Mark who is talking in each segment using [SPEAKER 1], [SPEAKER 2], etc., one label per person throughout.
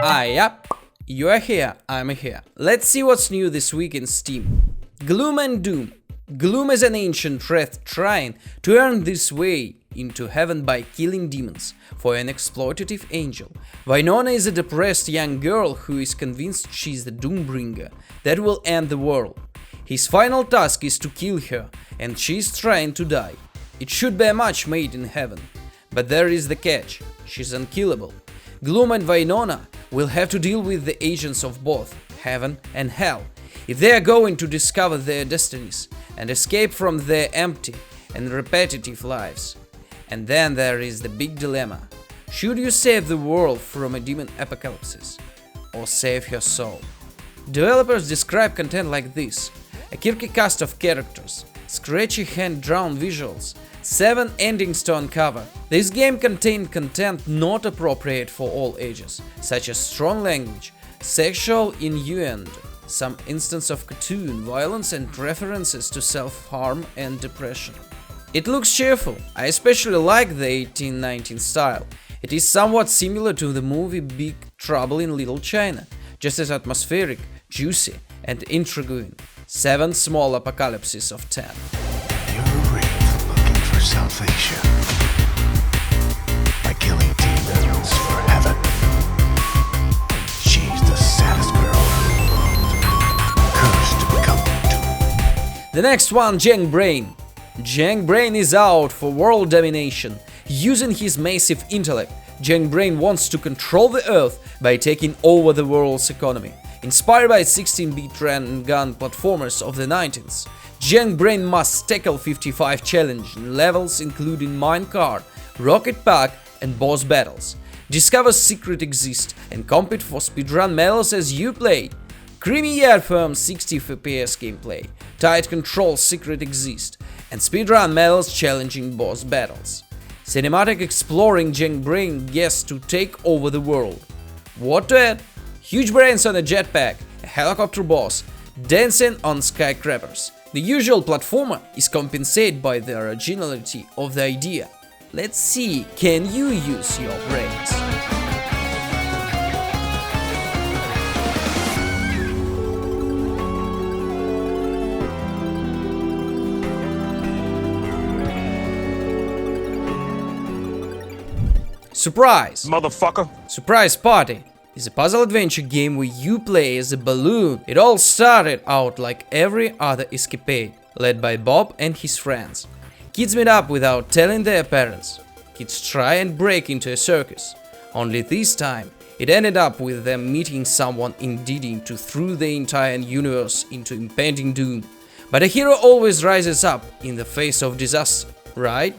[SPEAKER 1] Yep, you are here, I'm here. Let's see what's new this week in Steam. Gloom and Doom. Gloom is an ancient wraith trying to earn this way into heaven by killing demons for an exploitative angel. Winona is a depressed young girl who is convinced she's the Doombringer that will end the world. His final task is to kill her, and she's trying to die. It should be a match made in heaven. But there is the catch, she's unkillable. Gloom and Winona will have to deal with the agents of both heaven and hell if they are going to discover their destinies and escape from their empty and repetitive lives. And then there is the big dilemma. Should you save the world from a demon apocalypse or save her soul? Developers describe content like this: a quirky cast of characters, scratchy hand-drawn visuals, 7 endings to uncover. This game contained content not appropriate for all ages, such as strong language, sexual innuendo, some instance of cartoon violence and references to self-harm and depression. It looks cheerful. I especially like the 1819 style. It is somewhat similar to the movie Big Trouble in Little China, just as atmospheric, juicy and intriguing. 7 small apocalypses of 10.
[SPEAKER 2] You're a wraith looking for salvation by killing demons for heaven. She's the saddest girl in the world, cursed to become doomed.
[SPEAKER 1] The next one, JankBrain. JankBrain is out for world domination. Using his massive intellect, JankBrain wants to control the Earth by taking over the world's economy. Inspired by 16-bit run-and-gun platformers of the 90s, JankBrain must tackle 55 challenging levels including minecart, rocket pack and boss battles. Discover secret exist and compete for speedrun medals as you play. Creamy yet firm 60 FPS gameplay, tight control secret exist, and speedrun medals challenging boss battles. Cinematic exploring JankBrain gets to take over the world. What to add? Huge brains on a jetpack, a helicopter boss, dancing on skyscrapers. The usual platformer is compensated by the originality of the idea. Let's see, can you use your brains? Surprise!
[SPEAKER 3] Motherfucker!
[SPEAKER 1] Surprise Party is a puzzle adventure game where you play as a balloon. It all started out like every other escapade, led by Bob and his friends. Kids meet up without telling their parents. Kids try and break into a circus. Only this time, it ended up with them meeting someone intending to throw the entire universe into impending doom. But a hero always rises up in the face of disaster, right?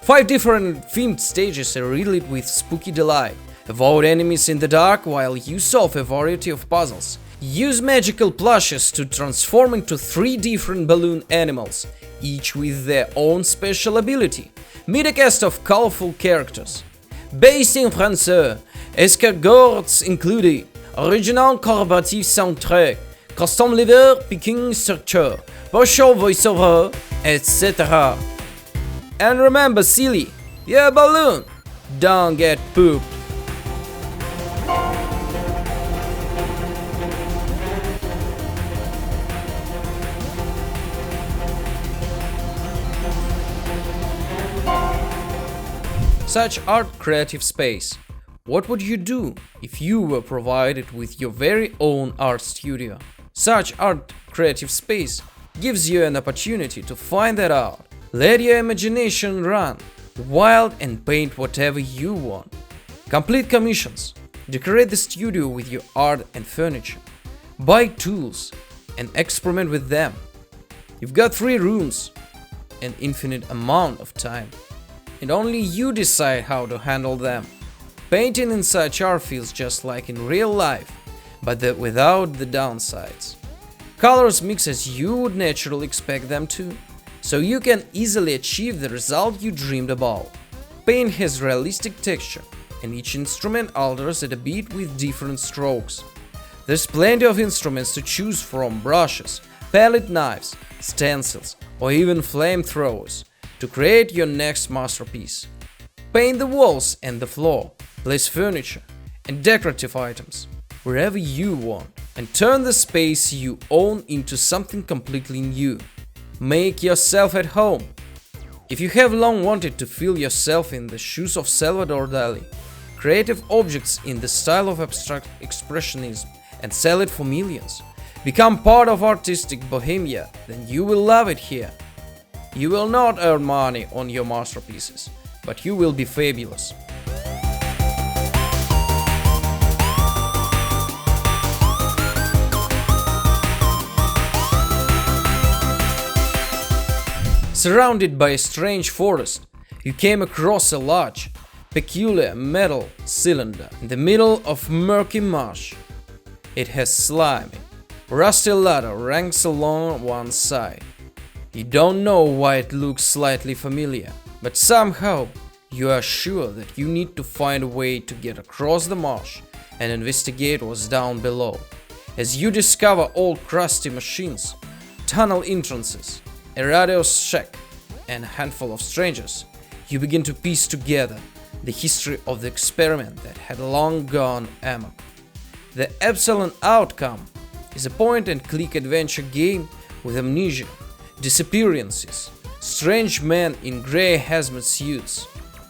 [SPEAKER 1] 5 different themed stages are relit with spooky delight. Avoid enemies in the dark while you solve a variety of puzzles. Use magical plushes to transform into 3 different balloon animals, each with their own special ability. Meet a cast of colorful characters. Based in français, escargots included, original collaborative soundtrack, custom lever picking structure, partial voiceover, etc. And remember, silly, you're a balloon, don't get pooped. SuchArt creative space. What would you do if you were provided with your very own art studio? SuchArt creative space gives you an opportunity to find that out. Let your imagination run wild and paint whatever you want. Complete commissions. Decorate the studio with your art and furniture. Buy tools and experiment with them. You've got 3 rooms, an infinite amount of time, and only you decide how to handle them. Painting in SuchArt feels just like in real life, but without the downsides. Colors mix as you would naturally expect them to, so you can easily achieve the result you dreamed about. Paint has realistic texture, and each instrument alters at a beat with different strokes. There's plenty of instruments to choose from: brushes, palette knives, stencils, or even flamethrowers to create your next masterpiece. Paint the walls and the floor, place furniture, and decorative items wherever you want, and turn the space you own into something completely new. Make yourself at home. If you have long wanted to feel yourself in the shoes of Salvador Dali, creative objects in the style of abstract expressionism, and sell it for millions, become part of artistic bohemia, then you will love it here. You will not earn money on your masterpieces, but you will be fabulous. Surrounded by a strange forest, you came across a large, peculiar metal cylinder in the middle of murky marsh. It has slimy, rusty ladder ranks along one side. You don't know why it looks slightly familiar, but somehow you are sure that you need to find a way to get across the marsh and investigate what's down below. As you discover old crusty machines, tunnel entrances, a radio shack, and a handful of strangers, you begin to piece together the history of the experiment that had long gone amok. The Epsilon Outcome is a point-and-click adventure game with amnesia, disappearances, strange men in grey hazmat suits,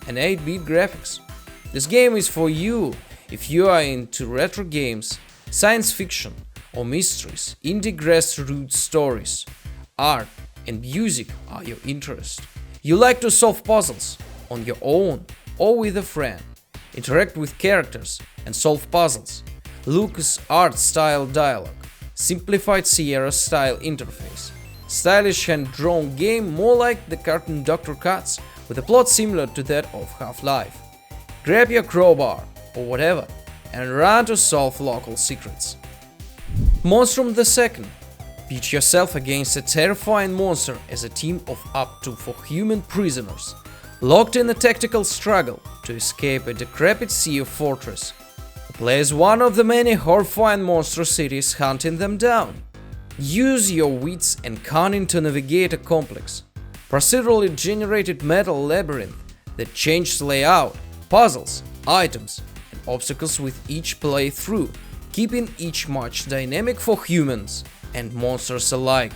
[SPEAKER 1] and 8-bit graphics. This game is for you if you are into retro games, science fiction or mysteries, indie grassroots stories, art and music are your interest. You like to solve puzzles on your own or with a friend, interact with characters and solve puzzles. Lucas art style dialogue, simplified Sierra style interface, stylish hand-drawn game more like the cartoon Dr. Katz with a plot similar to that of Half-Life. Grab your crowbar or whatever and run to solve local secrets. Monstrum the Second. Pitch yourself against a terrifying monster as a team of up to 4 human prisoners, locked in a tactical struggle to escape a decrepit sea of fortress. Play as one of the many horrifying monstrosities hunting them down. Use your wits and cunning to navigate a complex, procedurally generated metal labyrinth that changes layout, puzzles, items, and obstacles with each playthrough, keeping each match dynamic for humans and monsters alike.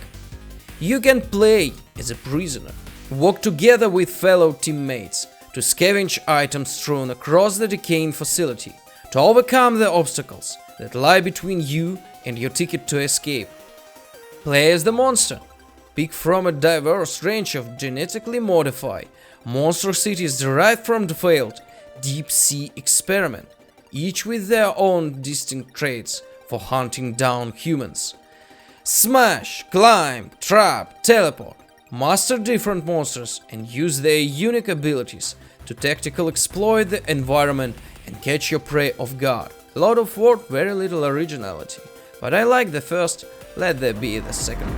[SPEAKER 1] You can play as a prisoner, work together with fellow teammates to scavenge items thrown across the decaying facility, to overcome the obstacles that lie between you and your ticket to escape. Play as the monster. Pick from a diverse range of genetically modified monstrosities derived from the failed deep-sea experiment, each with their own distinct traits for hunting down humans. Smash, climb, trap, teleport. Master different monsters and use their unique abilities to tactically exploit the environment and catch your prey off guard. A lot of work, very little originality. But I like the first, let there be the second.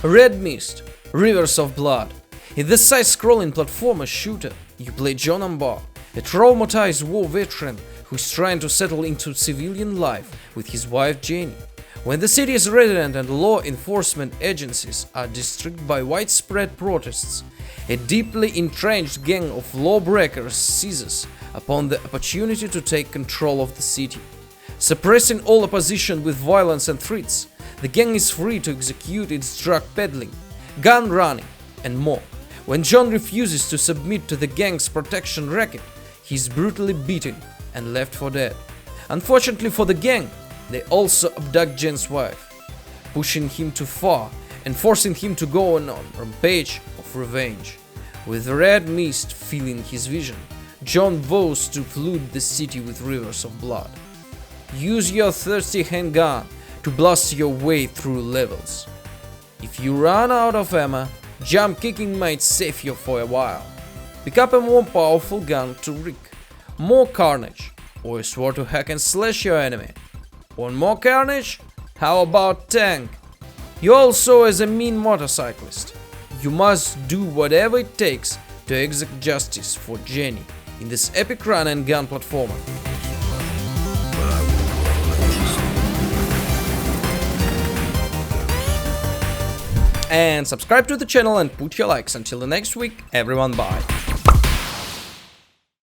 [SPEAKER 1] Red Mist, Rivers of Blood. In this side-scrolling platformer shooter, you play John Ambar, a traumatized war veteran who is trying to settle into civilian life with his wife Jenny. When the city's resident and law enforcement agencies are distracted by widespread protests, a deeply entrenched gang of lawbreakers seizes upon the opportunity to take control of the city. Suppressing all opposition with violence and threats, the gang is free to execute its drug peddling, gun running, and more. When John refuses to submit to the gang's protection racket, he is brutally beaten and left for dead. Unfortunately for the gang, they also abduct Jen's wife, pushing him too far and forcing him to go on a rampage of revenge. With red mist filling his vision, John vows to flood the city with rivers of blood. Use your thirsty handgun to blast your way through levels. If you run out of ammo, jump kicking might save you for a while. Pick up a more powerful gun to wreak more carnage, or a sword to hack and slash your enemy. Want more carnage? How about tank? You also as a mean motorcyclist. You must do whatever it takes to to exact justice for Jenny in this epic run and gun platformer. And subscribe to the channel and put your likes. Until the next week, everyone, bye.